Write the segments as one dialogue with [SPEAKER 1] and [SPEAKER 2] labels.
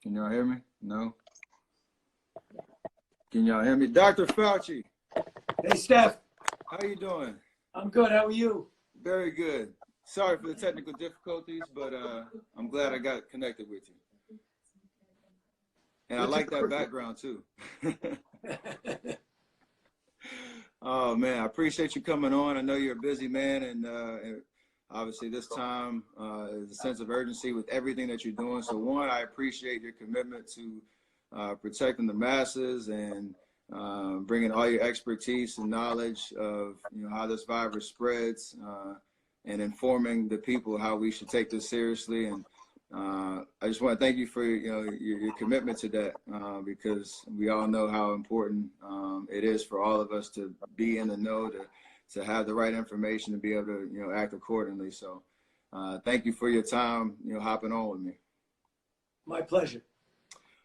[SPEAKER 1] Can y'all hear me? No? Can y'all hear me? Dr. Fauci.
[SPEAKER 2] Hey, Steph.
[SPEAKER 1] How you doing?
[SPEAKER 2] I'm good. How are you?
[SPEAKER 1] Very good. Sorry for the technical difficulties, but I'm glad I got connected with you. And I like that background too. Oh man, I appreciate you coming on. I know you're a busy man, and obviously this time is a sense of urgency with everything that you're doing. So one, I appreciate your commitment to protecting the masses and bringing all your expertise and knowledge of how this virus spreads and informing the people how we should take this seriously. And I just want to thank you for your commitment to that because we all know how important it is for all of us to be in the know, to have the right information, to be able to act accordingly. So thank you for your time hopping on with me.
[SPEAKER 2] My pleasure.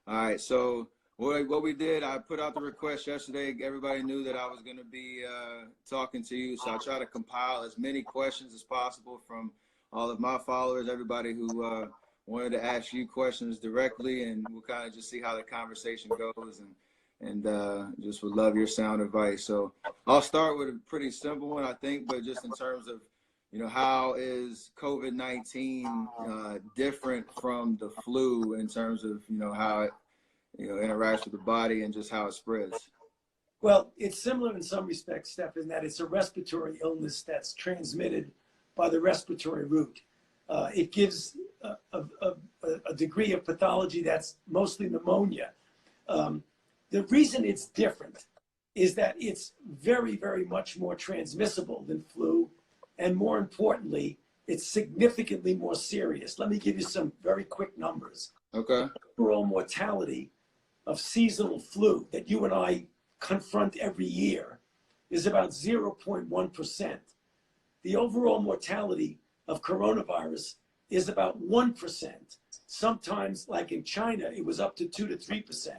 [SPEAKER 1] All right, so what we did, I put out the request yesterday. Everybody knew that I was going to be talking to you, so I try to compile as many questions as possible from all of my followers, everybody who wanted to ask you questions directly, and we'll kind of just see how the conversation goes, and just would love your sound advice. So I'll start with a pretty simple one, I think, but just in terms of how is COVID-19 different from the flu in terms of how it interacts with the body and just how it spreads?
[SPEAKER 2] Well, it's similar in some respects, Steph, in that it's a respiratory illness that's transmitted by the respiratory route. It gives a degree of pathology that's mostly pneumonia. The reason it's different is that it's very, very much more transmissible than flu. And more importantly, it's significantly more serious. Let me give you some very quick numbers.
[SPEAKER 1] Okay.
[SPEAKER 2] Overall mortality of seasonal flu that you and I confront every year is about 0.1%. The overall mortality of coronavirus is about 1%. Sometimes, like in China, it was up to 2 to 3%,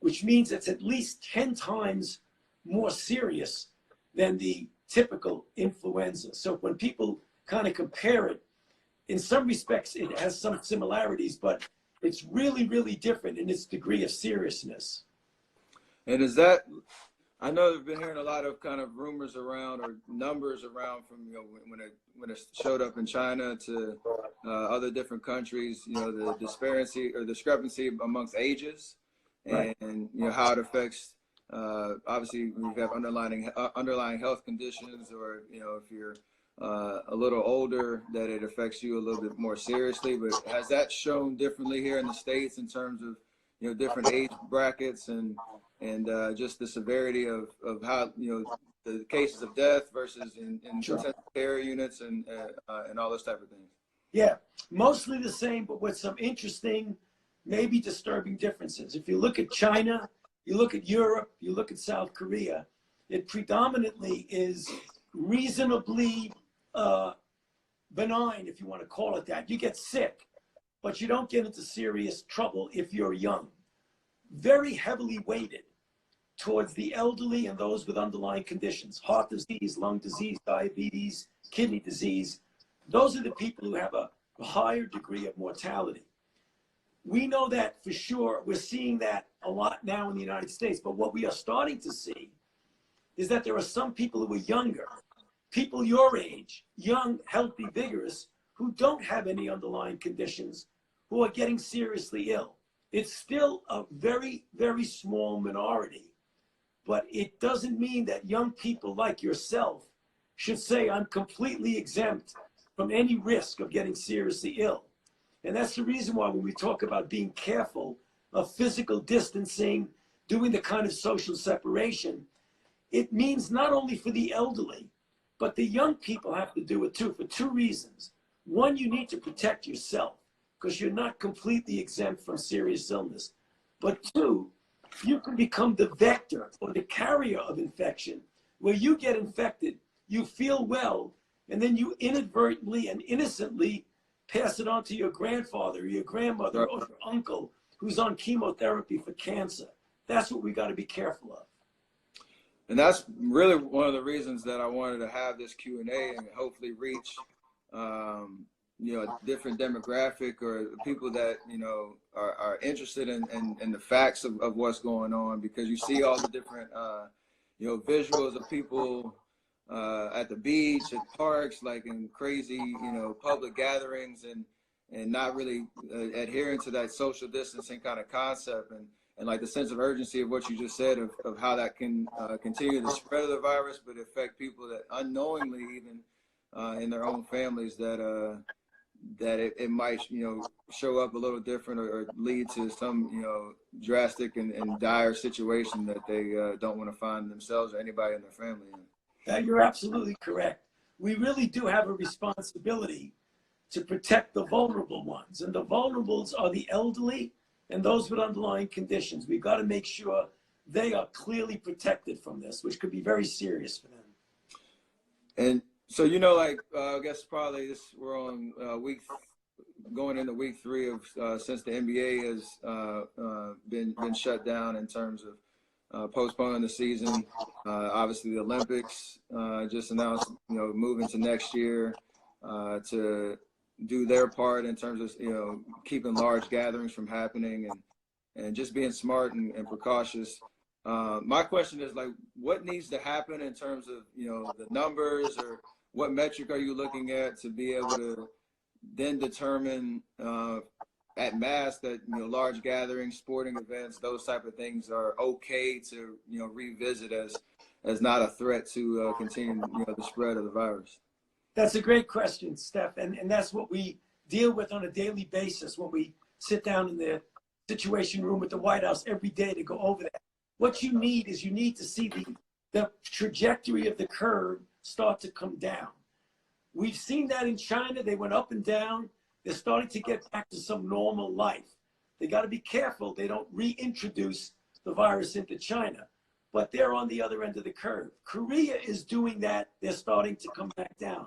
[SPEAKER 2] which means it's at least 10 times more serious than the typical influenza. So when people kind of compare it, in some respects, it has some similarities, but it's really, really different in its degree of seriousness.
[SPEAKER 1] And is that, I know they've been hearing a lot of kind of rumors around or numbers around from, when it showed up in China to other different countries, the discrepancy amongst ages,
[SPEAKER 2] right,
[SPEAKER 1] and how it affects, obviously we have underlying health conditions, or, if you're a little older, that it affects you a little bit more seriously. But has that shown differently here in the States in terms of different age brackets and just the severity of how the cases of death versus in
[SPEAKER 2] Sure,
[SPEAKER 1] intensive care units and all those type of things?
[SPEAKER 2] Yeah, mostly the same, but with some interesting, maybe disturbing differences. If you look at China, you look at Europe, you look at South Korea, it predominantly is reasonably benign, if you want to call it that. You get sick, but you don't get into serious trouble if you're young. Very heavily weighted towards the elderly and those with underlying conditions, heart disease, lung disease, diabetes, kidney disease. Those are the people who have a higher degree of mortality. We know that for sure. We're seeing that a lot now in the United States, but what we are starting to see is that there are some people who are younger, people your age, young, healthy, vigorous, who don't have any underlying conditions, who are getting seriously ill. It's still a very, very small minority, but it doesn't mean that young people like yourself should say, I'm completely exempt from any risk of getting seriously ill. And that's the reason why when we talk about being careful of physical distancing, doing the kind of social separation, it means not only for the elderly, but the young people have to do it too, for two reasons. One, you need to protect yourself because you're not completely exempt from serious illness. But two, you can become the vector or the carrier of infection, where you get infected, you feel well, and then you inadvertently and innocently pass it on to your grandfather or your grandmother or your uncle who's on chemotherapy for cancer. That's what we got to be careful of.
[SPEAKER 1] And that's really one of the reasons that I wanted to have this Q&A and hopefully reach, a different demographic or people that, are interested in the facts of what's going on, because you see all the different, visuals of people at the beach, at parks, like in crazy, public gatherings, and not really adhering to that social distancing kind of concept, and like the sense of urgency of what you just said of how that can continue the spread of the virus, but affect people that unknowingly, even in their own families, that it might, show up a little different, or lead to some, drastic and dire situation that they don't want to find themselves or anybody in their family in.
[SPEAKER 2] You're absolutely correct. We really do have a responsibility to protect the vulnerable ones. And the vulnerables are the elderly and those with underlying conditions. We've got to make sure they are clearly protected from this, which could be very serious for them.
[SPEAKER 1] And so, I guess probably we're on going into week 3 of since the NBA has been shut down in terms of postponing the season. Obviously, the Olympics just announced, moving to next year to do their part in terms of, keeping large gatherings from happening, and just being smart and precautious. My question is, like, what needs to happen in terms of, the numbers, or what metric are you looking at to be able to then determine at mass that, large gatherings, sporting events, those type of things are okay to, revisit as not a threat to continue, the spread of the virus?
[SPEAKER 2] That's a great question, Steph. And that's what we deal with on a daily basis when we sit down in the Situation Room at the White House every day to go over that. What you need is to see the trajectory of the curve start to come down. We've seen that in China. They went up and down. They're starting to get back to some normal life. They got to be careful they don't reintroduce the virus into China. But they're on the other end of the curve. Korea is doing that. They're starting to come back down.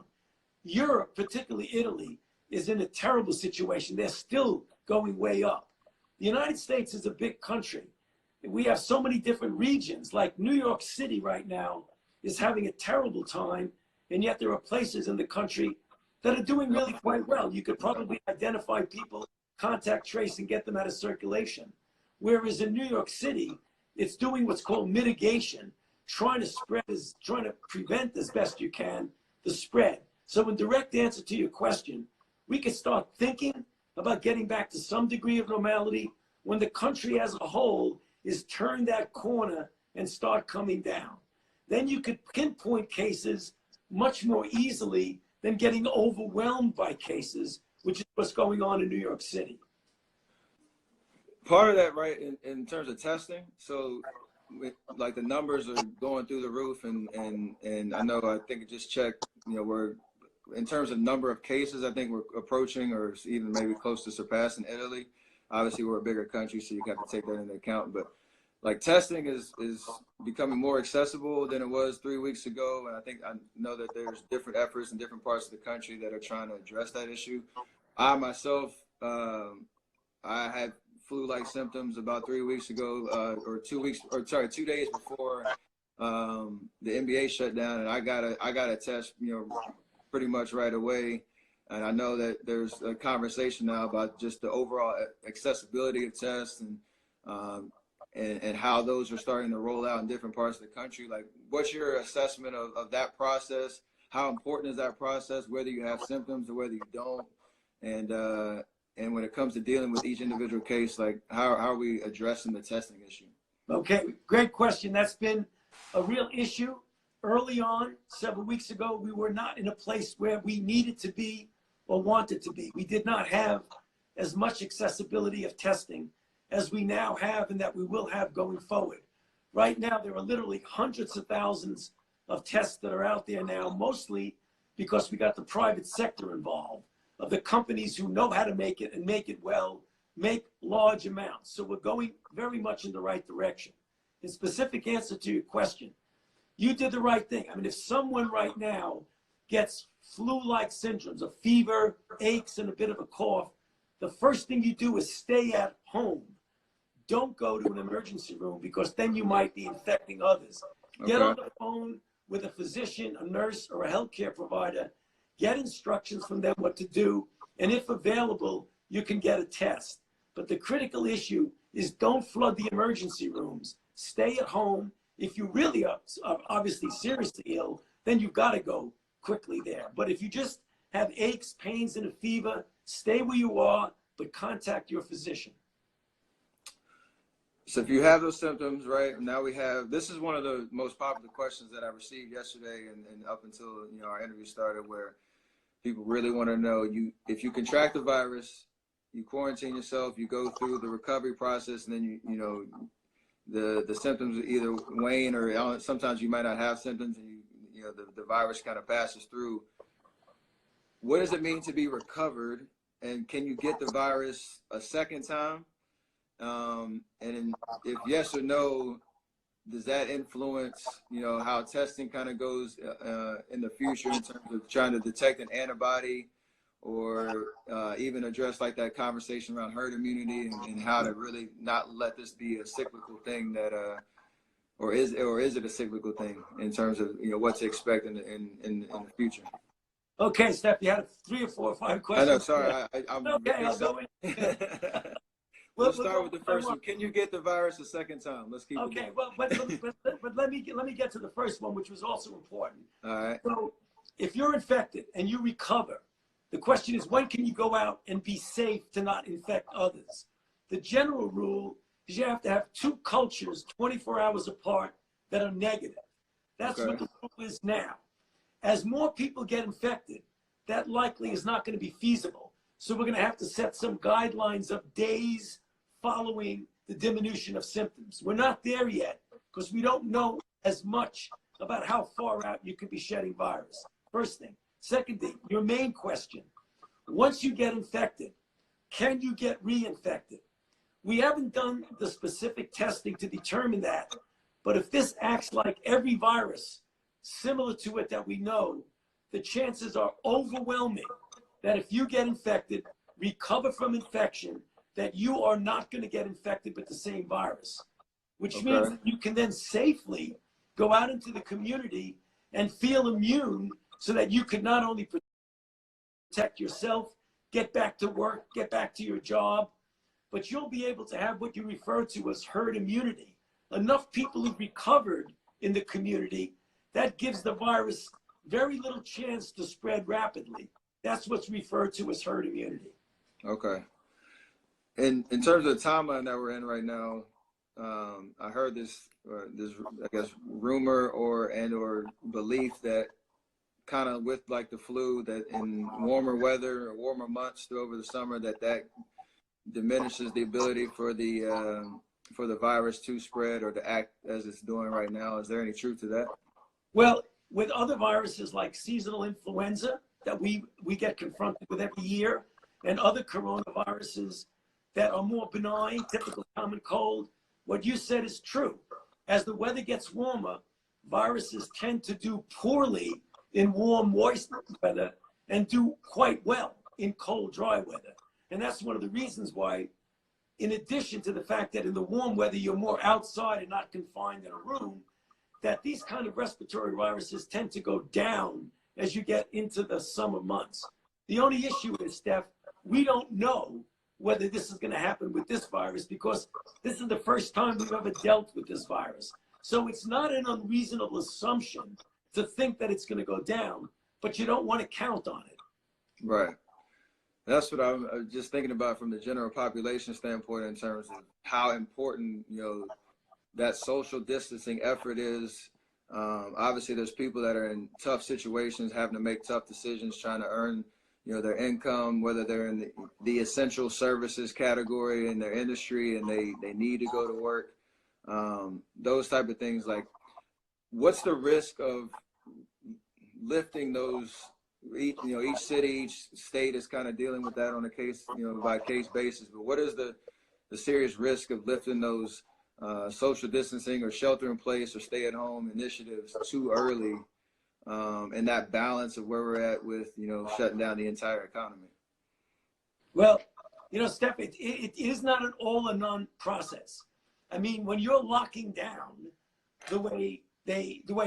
[SPEAKER 2] Europe, particularly Italy, is in a terrible situation. They're still going way up. The United States is a big country. We have so many different regions. Like New York City right now is having a terrible time, and yet there are places in the country that are doing really quite well. You could probably identify people, contact trace, and get them out of circulation. Whereas in New York City, it's doing what's called mitigation, trying to prevent as best you can the spread. So in direct answer to your question, we could start thinking about getting back to some degree of normality when the country as a whole is turn that corner and start coming down. Then you could pinpoint cases much more easily than getting overwhelmed by cases, which is what's going on in New York City.
[SPEAKER 1] Part of that, right, in terms of testing, so like the numbers are going through the roof, and I think it just checked, we're, in terms of number of cases, I think we're approaching or even maybe close to surpassing Italy. Obviously, we're a bigger country, so you have to take that into account. But like testing is becoming more accessible than it was 3 weeks ago. And I know that there's different efforts in different parts of the country that are trying to address that issue. I myself, I had flu-like symptoms about 3 weeks ago, or 2 days before the NBA shut down, and I got a test, pretty much right away. And I know that there's a conversation now about just the overall accessibility of tests, and how those are starting to roll out in different parts of the country. Like, what's your assessment of that process? How important is that process, whether you have symptoms or whether you don't? And when it comes to dealing with each individual case, like, how are we addressing the testing issue?
[SPEAKER 2] Okay, great question. That's been a real issue. Early on, several weeks ago, we were not in a place where we needed to be or wanted to be. We did not have as much accessibility of testing as we now have and that we will have going forward. Right now, there are literally hundreds of thousands of tests that are out there now, mostly because we got the private sector involved, of the companies who know how to make it and make it well, make large amounts. So we're going very much in the right direction. In specific answer to your question, you did the right thing. I mean, if someone right now gets flu-like symptoms, a fever, aches, and a bit of a cough, the first thing you do is stay at home. Don't go to an emergency room, because then you might be infecting others. Okay. Get on the phone with a physician, a nurse, or a healthcare provider. Get instructions from them what to do. And if available, you can get a test. But the critical issue is don't flood the emergency rooms. Stay at home. If you really are obviously seriously ill, then you've got to go quickly there. But if you just have aches, pains, and a fever, stay where you are, but contact your physician.
[SPEAKER 1] So if you have those symptoms, right, now we have, this is one of the most popular questions that I received yesterday and up until, you know, our interview started, where people really want to know, if you contract the virus, you quarantine yourself, you go through the recovery process, and then you know, the symptoms either wane or sometimes you might not have symptoms, and you know the virus kind of passes through. What does it mean to be recovered, and can you get the virus a second time? And if yes or no, does that influence, you know, how testing kind of goes in the future in terms of trying to detect an antibody, or even address like that conversation around herd immunity and how to really not let this be a cyclical thing that, or is it a cyclical thing in terms of, you know, what to expect in the future?
[SPEAKER 2] Okay, Steph, you had 3 or 4 or 5 questions.
[SPEAKER 1] I know, sorry, I'm
[SPEAKER 2] okay, I'll go in.
[SPEAKER 1] We'll start with the first one. Can you get the virus a second time? Let's keep it
[SPEAKER 2] okay, well, but let me get to the first one, which was also important.
[SPEAKER 1] All right.
[SPEAKER 2] So if you're infected and you recover, the question is, when can you go out and be safe to not infect others? The general rule is you have to have 2 cultures 24 hours apart that are negative. That's what the rule is now. As more people get infected, that likely is not going to be feasible. So we're going to have to set some guidelines of days following the diminution of symptoms. We're not there yet because we don't know as much about how far out you could be shedding virus. First thing. Second thing, your main question, once you get infected, can you get reinfected? We haven't done the specific testing to determine that, but if this acts like every virus similar to it that we know, the chances are overwhelming that if you get infected, recover from infection, that you are not going to get infected with the same virus, which means that you can then safely go out into the community and feel immune so that you can not only protect yourself, get back to work, get back to your job, but you'll be able to have what you refer to as herd immunity. Enough people who've recovered in the community, that gives the virus very little chance to spread rapidly. That's what's referred to as herd immunity.
[SPEAKER 1] Okay. In terms of the timeline that we're in right now, I heard this I guess rumor or belief that kind of with like the flu, that in warmer weather or warmer months over the summer, that diminishes the ability for the virus to spread or to act as it's doing right now. Is there any truth to that?
[SPEAKER 2] Well, with other viruses like seasonal influenza that we get confronted with every year, and other coronaviruses that are more benign, typical common cold, what you said is true. As the weather gets warmer, viruses tend to do poorly in warm, moist weather and do quite well in cold, dry weather. And that's one of the reasons why, in addition to the fact that in the warm weather, you're more outside and not confined in a room, that these kind of respiratory viruses tend to go down as you get into the summer months. The only issue is, Steph, we don't know whether this is going to happen with this virus because this is the first time we've ever dealt with this virus. So it's not an unreasonable assumption to think that it's going to go down, but you don't want to count on it.
[SPEAKER 1] Right. That's what I'm just thinking about from the general population standpoint in terms of how important, you know, that social distancing effort is. Obviously, there's people that are in tough situations, having to make tough decisions, trying to earn, you know, their income, whether they're in the essential services category in their industry and they need to go to work. Those type of things. Like, what's the risk of lifting those? Each city, each state is kind of dealing with that on a case, by case basis. But what is the serious risk of lifting those social distancing or shelter in place or stay at home initiatives too early, and that balance of where we're at with, shutting down the entire economy?
[SPEAKER 2] Well, Steph, it is not an all or none process. I mean, when you're locking down the way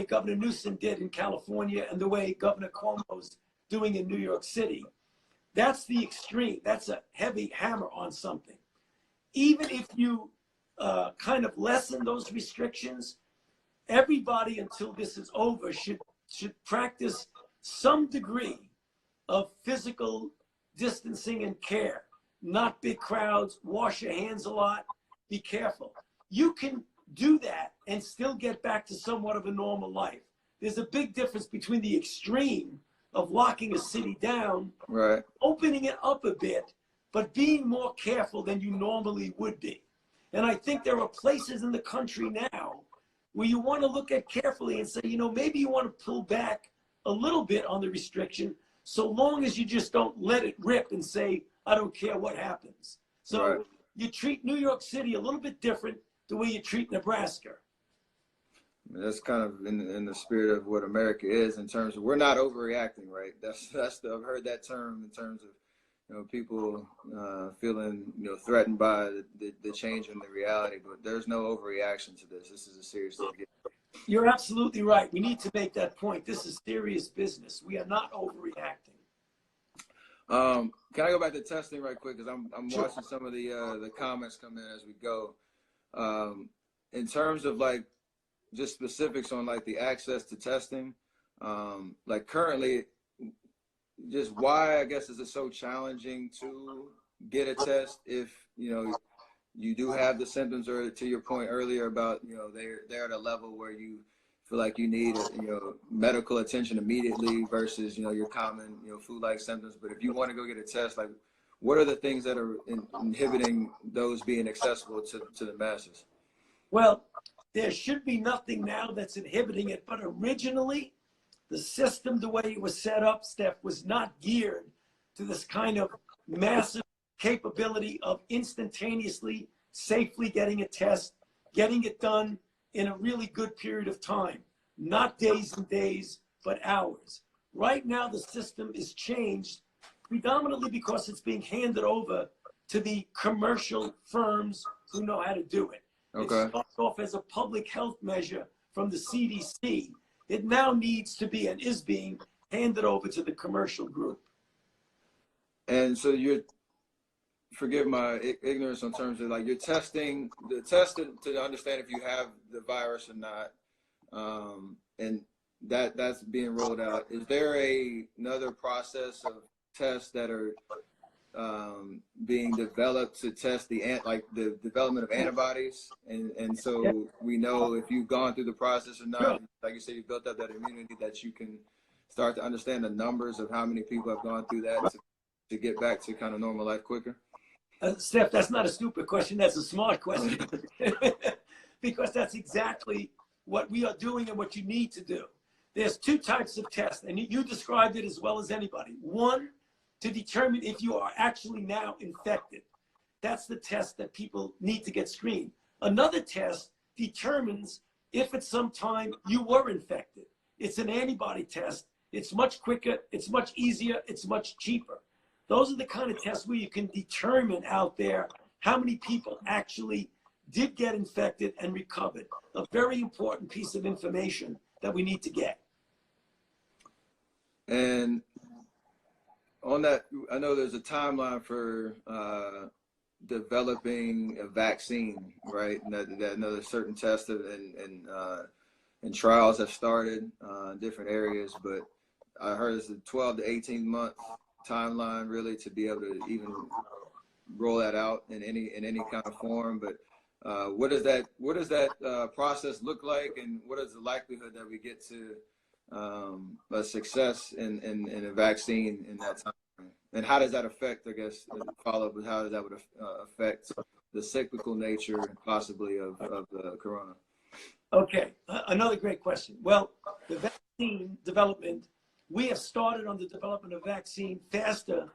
[SPEAKER 2] Governor Newsom did in California and the way Governor Cuomo's doing in New York City, That's the extreme. That's a heavy hammer on something. Even if you kind of lessen those restrictions, everybody until this is over should practice some degree of physical distancing and care. Not big crowds, wash your hands a lot, be careful. You can do that and still get back to somewhat of a normal life. There's a big difference between the extreme of locking a city down,
[SPEAKER 1] Right.
[SPEAKER 2] opening it up a bit, but being more careful than you normally would be. And I think there are places in the country now where you want to look at carefully and say, you know, maybe you want to pull back a little bit on the restriction, so long as you just don't let it rip and say, I don't care what happens. So
[SPEAKER 1] Right.
[SPEAKER 2] you treat New York City a little bit different the way you treat Nebraska.
[SPEAKER 1] That's kind of in the spirit of what America is, in terms of we're not overreacting, right? That's I've heard that term in terms of, you know, people feeling, you know, threatened by the change in the reality, but there's no overreaction to this. This is a serious thing.
[SPEAKER 2] You're absolutely right. We need to make that point. This is serious business. We are not overreacting.
[SPEAKER 1] Can I go back to testing right quick? Because I'm
[SPEAKER 2] Sure.
[SPEAKER 1] watching some of the comments come in as we go. In terms of like just specifics on like the access to testing, like currently, just why I guess is it so challenging to get a test if, you know, you do have the symptoms, or to your point earlier about, you know, they're at a level where you feel like you need, you know, medical attention immediately versus, you know, your common, you know, flu-like symptoms. But if you want to go get a test, like what are the things that are inhibiting those being accessible to the masses?
[SPEAKER 2] Well, there should be nothing now that's inhibiting it, but originally the system, the way it was set up, Steph, was not geared to this kind of massive capability of instantaneously, safely getting a test, getting it done in a really good period of time, not days and days, but hours. Right now, the system is changed predominantly because it's being handed over to the commercial firms who know how to do it.
[SPEAKER 1] Okay.
[SPEAKER 2] It starts off as a public health measure from the CDC. It now needs to be and is being handed over to the commercial group.
[SPEAKER 1] And so you're, forgive my ignorance in terms of like you're testing the test to understand if you have the virus or not, and that's being rolled out. Is there another process of tests that are being developed to test like the development of antibodies, and so we know if you've gone through the process or not?
[SPEAKER 2] Sure.
[SPEAKER 1] Like you said, you built up that immunity that you can start to understand the numbers of how many people have gone through that to get back to kind of normal life quicker.
[SPEAKER 2] Steph, that's not a stupid question. That's a smart question. Because that's exactly what we are doing and what you need to do. There's two types of tests, and you described it as well as anybody. One, to determine if you are actually now infected. That's the test that people need to get screened. Another test determines if at some time you were infected. It's an antibody test. It's much quicker, it's much easier, it's much cheaper. Those are the kind of tests where you can determine out there how many people actually did get infected and recovered. A very important piece of information that we need to get.
[SPEAKER 1] And on that, I know there's a timeline for developing a vaccine, right? And that another certain tests and trials have started in different areas, but I heard it's a 12 to 18 month timeline really to be able to even roll that out in any kind of form. But what does that process look like, and what is the likelihood that we get to a success in a vaccine in that time frame? And how does that affect, I guess, follow up with how that would affect the cyclical nature possibly of the corona?
[SPEAKER 2] Okay, another great question. Well, the vaccine development, we have started on the development of vaccine faster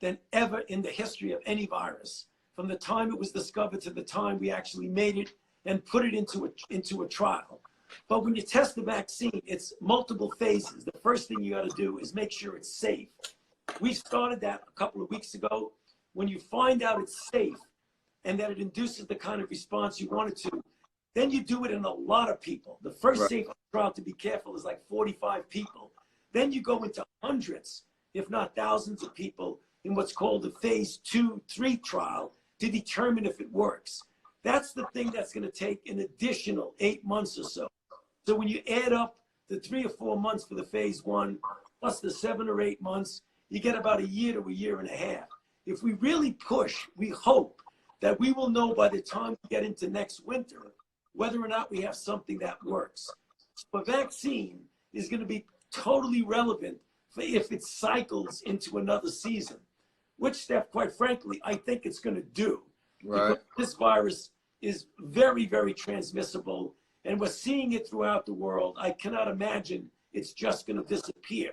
[SPEAKER 2] than ever in the history of any virus. From the time it was discovered to the time we actually made it and put it into a trial. But when you test the vaccine, it's multiple phases. The first thing you got to do is make sure it's safe. We started that a couple of weeks ago. When you find out it's safe and that it induces the kind of response you want it to, then you do it in a lot of people. The first safety trial, to be careful, is like 45 people. Then you go into hundreds, if not thousands of people. in what's called the phase 2/3 trial to determine if it works. That's the thing that's going to take an additional 8 months or so. So when you add up the 3 or 4 months for the phase 1 plus the 7 or 8 months, you get about a year to a year and a half. If we really push, we hope that we will know by the time we get into next winter whether or not we have something that works. So a vaccine is going to be totally relevant for if it cycles into another season, which, Steph, quite frankly, I think it's going to do.
[SPEAKER 1] Right.
[SPEAKER 2] Because this virus is very, very transmissible, and we're seeing it throughout the world. I cannot imagine it's just going to disappear.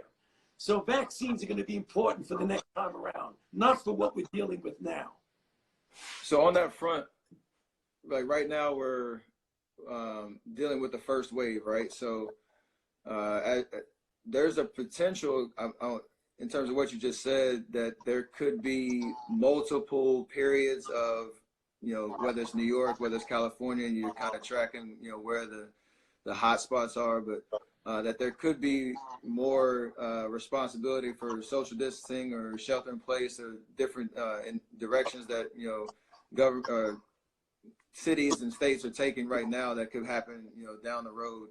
[SPEAKER 2] So vaccines are going to be important for the next time around, not for what we're dealing with now.
[SPEAKER 1] So on that front, like right now we're dealing with the first wave, right? So there's a potential, in terms of what you just said, that there could be multiple periods of, you know, whether it's New York, whether it's California, and you're kind of tracking, you know, where the hot spots are, but that there could be more responsibility for social distancing or shelter in place or different in directions that, you know, cities and states are taking right now that could happen, you know, down the road,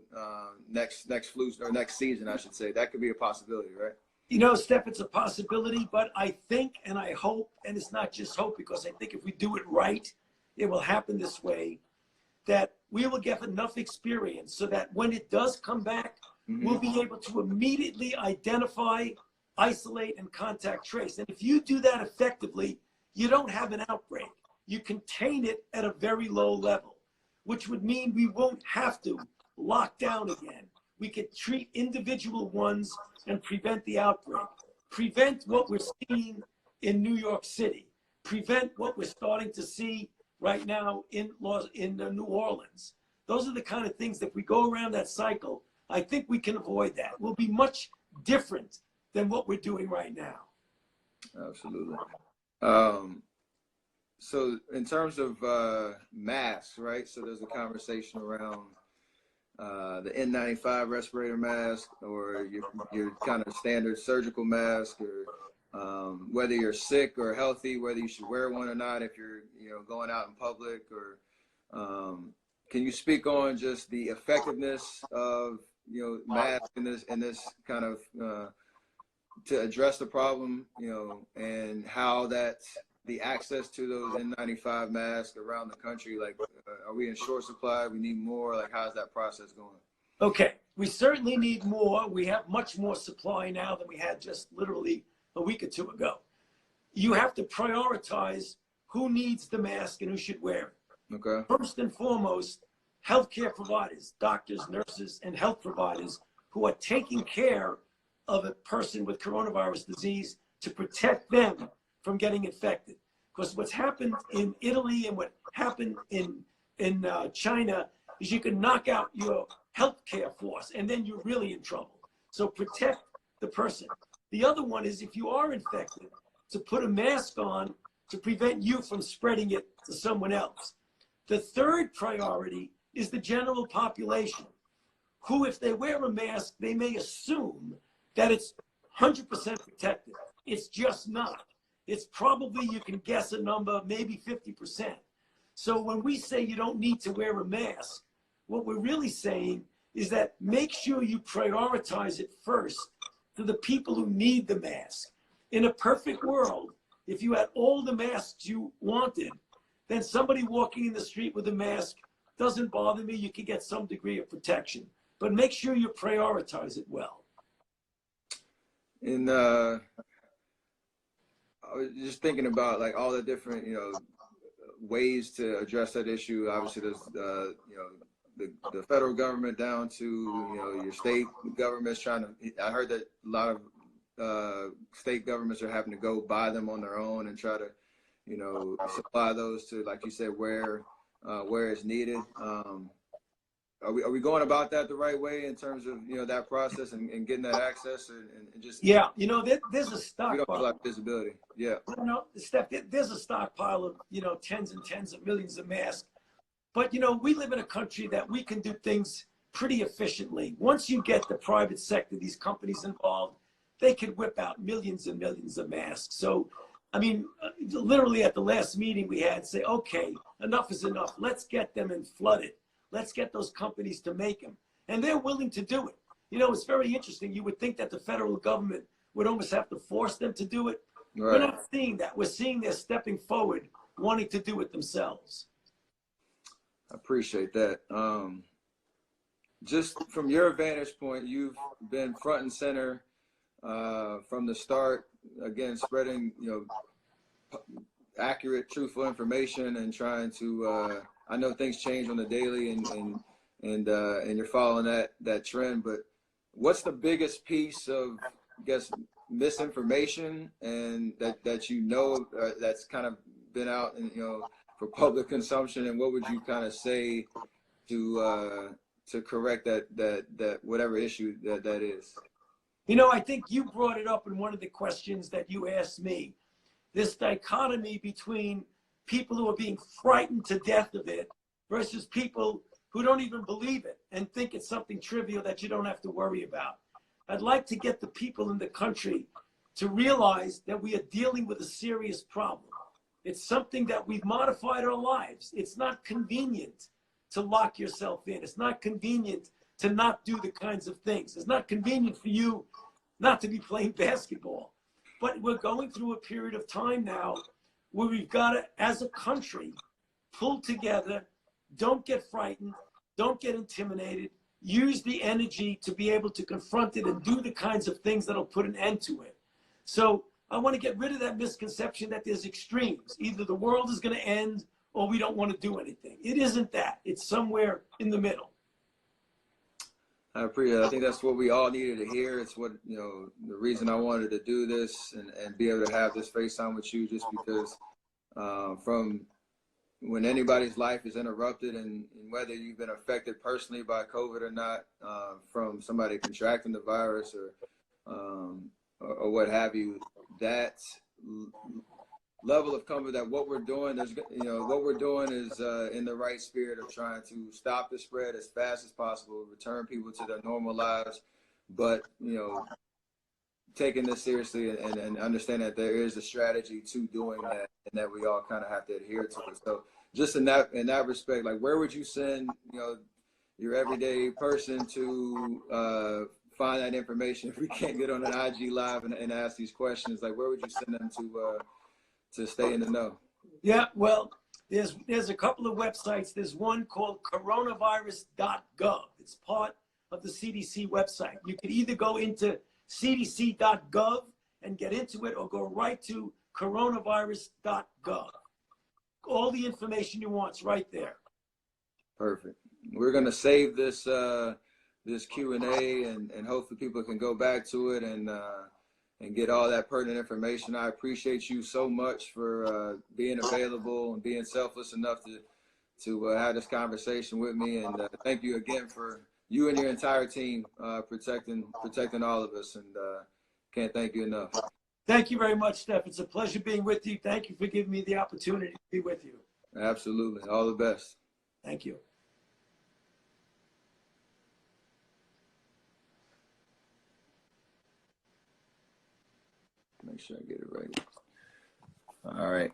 [SPEAKER 1] next flu or next season, I should say. That could be a possibility, right?
[SPEAKER 2] You know, Steph, it's a possibility, but I think and I hope, and it's not just hope, because I think if we do it right, it will happen this way, that we will get enough experience so that when it does come back, we'll be able to immediately identify, isolate, and contact trace. And if you do that effectively, you don't have an outbreak. You contain it at a very low level, which would mean we won't have to lock down again. We could treat individual ones and prevent the outbreak. Prevent what we're seeing in New York City. Prevent what we're starting to see right now in New Orleans. Those are the kind of things that if we go around that cycle, I think we can avoid that. We'll be much different than what we're doing right now.
[SPEAKER 1] Absolutely. So in terms of masks, right? So there's a conversation around the N95 respirator mask, or your kind of standard surgical mask, or whether you're sick or healthy, whether you should wear one or not if you're, you know, going out in public, or can you speak on just the effectiveness of, you know, masks in this kind of to address the problem, you know, and how that the access to those N95 masks around the country, like, are we in short supply? We need more. Like, how's that process going?
[SPEAKER 2] Okay, we certainly need more. We have much more supply now than we had just literally a week or two ago. You have to prioritize who needs the mask and who should wear it.
[SPEAKER 1] Okay.
[SPEAKER 2] First and foremost, healthcare providers, doctors, nurses, and health providers who are taking care of a person with coronavirus disease to protect them from getting infected. Because what's happened in Italy and what happened in China is you can knock out your healthcare force and then you're really in trouble. So protect the person. The other one is if you are infected, to put a mask on to prevent you from spreading it to someone else. The third priority is the general population, who, if they wear a mask, they may assume that it's 100% protected. It's just not. It's probably, you can guess a number, maybe 50%. So when we say you don't need to wear a mask, what we're really saying is that make sure you prioritize it first to the people who need the mask. In a perfect world, if you had all the masks you wanted, then somebody walking in the street with a mask doesn't bother me. You could get some degree of protection, but make sure you prioritize it well.
[SPEAKER 1] And I was just thinking about like all the different, you know, ways to address that issue. Obviously, there's, you know, the federal government down to, you know, your state governments trying to, I heard that a lot of state governments are having to go buy them on their own and try to, you know, supply those to, like you said, where it's needed. Are we going about that the right way in terms of, you know, that process and getting that access and just?
[SPEAKER 2] Yeah, you know, there's a stockpile.
[SPEAKER 1] We don't have a lot of visibility. Yeah.
[SPEAKER 2] No, Steph, there's a stockpile of, you know, tens and tens of millions of masks. But, you know, we live in a country that we can do things pretty efficiently. Once you get the private sector, these companies involved, they could whip out millions and millions of masks. So, I mean, literally at the last meeting we had, say, okay, enough is enough. Let's get them and flood it. Let's get those companies to make them. And they're willing to do it. You know, it's very interesting. You would think that the federal government would almost have to force them to do it. Right. We're not seeing that. We're seeing they're stepping forward, wanting to do it themselves.
[SPEAKER 1] I appreciate that. Just from your vantage point, you've been front and center from the start, again, spreading, you know, accurate, truthful information and trying to, I know things change on the daily and you're following that trend, but what's the biggest piece of, I guess, misinformation and that you know that's kind of been out and, you know, for public consumption, and what would you kind of say to correct that whatever issue that is?
[SPEAKER 2] You know, I think you brought it up in one of the questions that you asked me, this dichotomy between people who are being frightened to death of it versus people who don't even believe it and think it's something trivial that you don't have to worry about. I'd like to get the people in the country to realize that we are dealing with a serious problem. It's something that we've modified our lives. It's not convenient to lock yourself in. It's not convenient to not do the kinds of things. It's not convenient for you not to be playing basketball. But we're going through a period of time now where we've got to, as a country, pull together, don't get frightened, don't get intimidated, use the energy to be able to confront it and do the kinds of things that'll put an end to it. So I want to get rid of that misconception that there's extremes. Either the world is going to end or we don't want to do anything. It isn't that. It's somewhere in the middle.
[SPEAKER 1] I appreciate it. I think that's what we all needed to hear. It's what, you know, the reason I wanted to do this and be able to have this FaceTime with you, just because from when anybody's life is interrupted and whether you've been affected personally by COVID or not, from somebody contracting the virus or what have you, that level of comfort that what we're doing is, you know, what we're doing is in the right spirit of trying to stop the spread as fast as possible, return people to their normal lives, but, you know, taking this seriously and understand that there is a strategy to doing that and that we all kind of have to adhere to it. So just in that respect, like, where would you send, you know, your everyday person to find that information if we can't get on an IG live and ask these questions? Like, where would you send them to stay in the know?
[SPEAKER 2] Yeah, well, there's a couple of websites. There's one called coronavirus.gov. It's part of the CDC website. You can either go into cdc.gov and get into it, or go right to coronavirus.gov. All the information you want is right there.
[SPEAKER 1] Perfect. We're going to save this this Q&A and hopefully people can go back to it and get all that pertinent information. I appreciate you so much for being available and being selfless enough to have this conversation with me. And thank you again for you and your entire team protecting all of us. And can't thank you enough.
[SPEAKER 2] Thank you very much, Steph. It's a pleasure being with you. Thank you for giving me the opportunity to be with you.
[SPEAKER 1] Absolutely. All the best.
[SPEAKER 2] Thank you.
[SPEAKER 1] Make sure I get it right. All right.